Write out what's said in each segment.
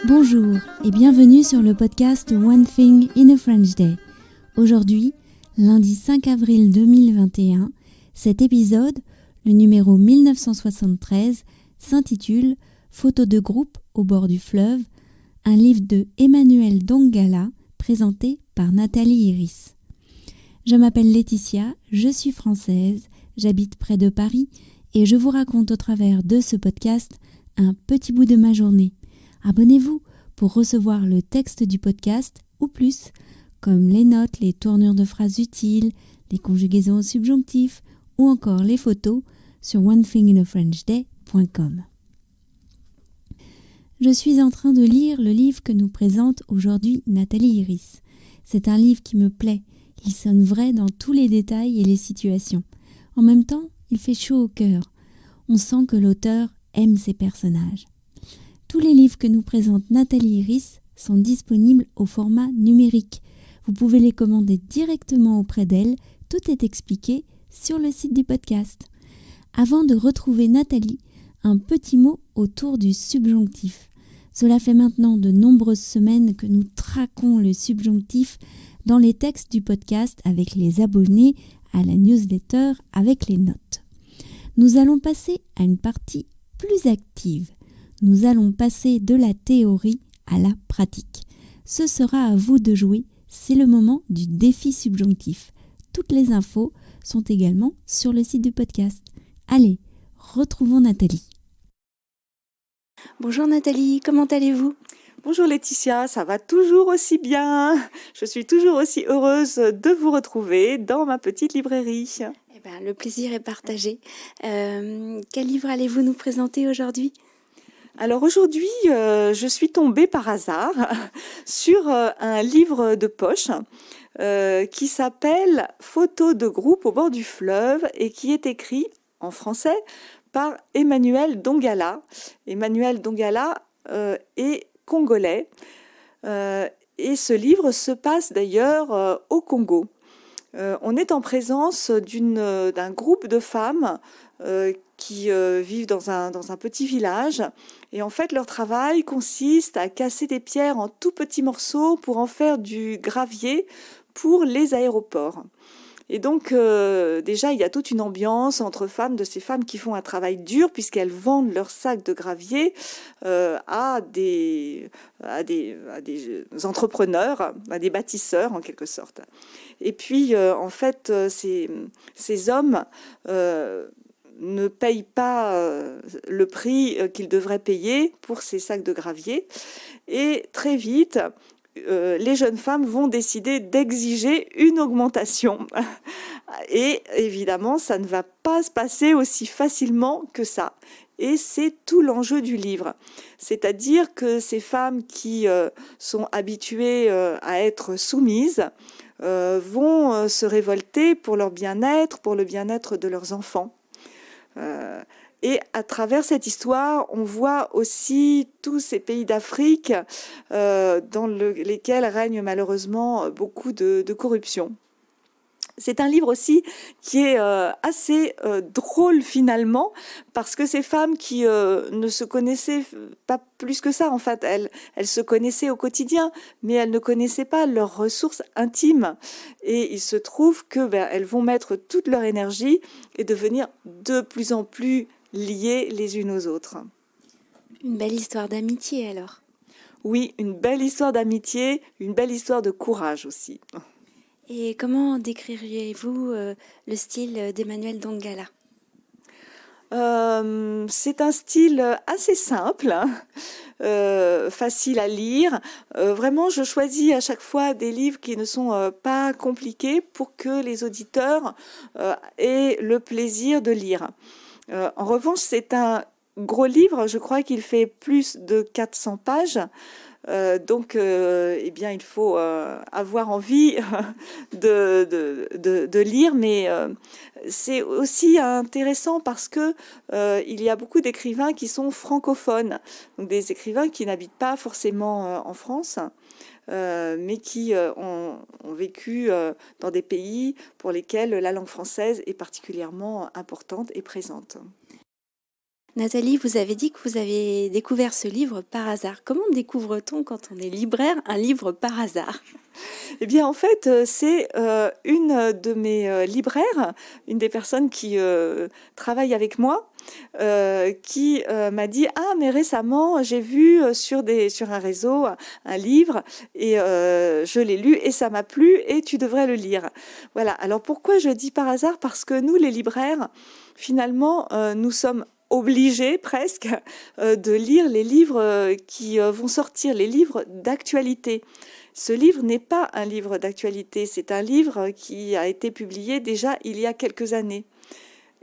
Bonjour et bienvenue sur le podcast One Thing in a French Day. Aujourd'hui, lundi 5 avril 2021, cet épisode, le numéro 1973, s'intitule « Photos de groupe au bord du fleuve », un livre de Emmanuel Dongala présenté par Nathalie Iris. Je m'appelle Laetitia, je suis française, j'habite près de Paris et je vous raconte au travers de ce podcast un petit bout de ma journée. Abonnez-vous pour recevoir le texte du podcast ou plus, comme les notes, les tournures de phrases utiles, les conjugaisons au subjonctif ou encore les photos sur onethinginafrenchday.com. Je suis en train de lire le livre que nous présente aujourd'hui Nathalie Iris. C'est un livre qui me plaît, il sonne vrai dans tous les détails et les situations. En même temps, il fait chaud au cœur. On sent que l'auteur aime ses personnages. Tous les livres que nous présente Nathalie Iris sont disponibles au format numérique. Vous pouvez les commander directement auprès d'elle. Tout est expliqué sur le site du podcast. Avant de retrouver Nathalie, un petit mot autour du subjonctif. Cela fait maintenant de nombreuses semaines que nous traquons le subjonctif dans les textes du podcast avec les abonnés à la newsletter avec les notes. Nous allons passer à une partie plus active. Nous allons passer de la théorie à la pratique. Ce sera à vous de jouer, c'est le moment du défi subjonctif. Toutes les infos sont également sur le site du podcast. Allez, retrouvons Nathalie. Bonjour Nathalie, comment allez-vous ? Bonjour Laetitia, ça va toujours aussi bien. Je suis toujours aussi heureuse de vous retrouver dans ma petite librairie. Le plaisir est partagé. Quel livre allez-vous nous présenter aujourd'hui ? Alors aujourd'hui, je suis tombée par hasard sur un livre de poche qui s'appelle « Photos de groupe au bord du fleuve » et qui est écrit en français par Emmanuel Dongala. Emmanuel Dongala est congolais et ce livre se passe d'ailleurs au Congo. On est en présence d'un groupe de femmes qui vivent dans un petit village. Et en fait, leur travail consiste à casser des pierres en tout petits morceaux pour en faire du gravier pour les aéroports. Et donc, déjà, il y a toute une ambiance entre femmes, de ces femmes qui font un travail dur puisqu'elles vendent leurs sacs de gravier à des entrepreneurs, à des bâtisseurs en quelque sorte. Et puis, en fait, ces hommes ne payent pas le prix qu'ils devraient payer pour ces sacs de gravier. Et très vite, les jeunes femmes vont décider d'exiger une augmentation. Et évidemment, ça ne va pas se passer aussi facilement que ça. Et c'est tout l'enjeu du livre. C'est-à-dire que ces femmes qui sont habituées à être soumises vont se révolter pour leur bien-être, pour le bien-être de leurs enfants. Et à travers cette histoire, on voit aussi tous ces pays d'Afrique dans lesquels règne malheureusement beaucoup de corruption. C'est un livre aussi qui est assez drôle finalement, parce que ces femmes qui ne se connaissaient pas plus que ça, en fait, elles se connaissaient au quotidien, mais elles ne connaissaient pas leurs ressources intimes. Et il se trouve que elles vont mettre toute leur énergie et devenir de plus en plus liées les unes aux autres. Une belle histoire d'amitié alors. Oui, une belle histoire d'amitié, une belle histoire de courage aussi. Et comment décririez-vous le style d'Emmanuel Dongala ? C'est un style assez simple, facile à lire. Vraiment, je choisis à chaque fois des livres qui ne sont pas compliqués pour que les auditeurs aient le plaisir de lire. En revanche, c'est un gros livre, je crois qu'il fait plus de 400 pages. Donc, il faut avoir envie de lire, mais c'est aussi intéressant parce que il y a beaucoup d'écrivains qui sont francophones, donc des écrivains qui n'habitent pas forcément en France, mais qui ont vécu dans des pays pour lesquels la langue française est particulièrement importante et présente. Nathalie, vous avez dit que vous avez découvert ce livre par hasard. Comment découvre-t-on quand on est libraire un livre par hasard ? Eh bien, en fait, c'est une de mes libraires, une des personnes qui travaille avec moi, qui m'a dit: Ah, mais récemment, j'ai vu sur un réseau un livre et je l'ai lu et ça m'a plu et tu devrais le lire. Voilà. Alors, pourquoi je dis par hasard? Parce que nous, les libraires, finalement, nous sommes obligés presque de lire les livres qui vont sortir, les livres d'actualité. Ce livre n'est pas un livre d'actualité, c'est un livre qui a été publié déjà il y a quelques années.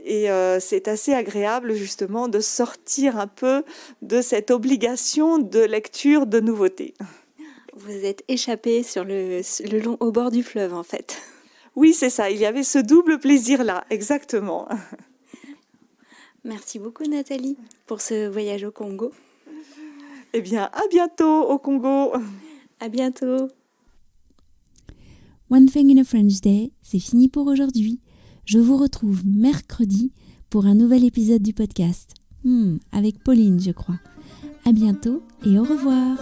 Et c'est assez agréable justement de sortir un peu de cette obligation de lecture de nouveautés. Vous êtes échappée sur le long au bord du fleuve en fait. Oui, c'est ça, il y avait ce double plaisir-là, exactement. Merci beaucoup Nathalie pour ce voyage au Congo. Eh bien, à bientôt au Congo. À bientôt. One Thing in a French Day, c'est fini pour aujourd'hui. Je vous retrouve mercredi pour un nouvel épisode du podcast. Avec Pauline, je crois. À bientôt et au revoir.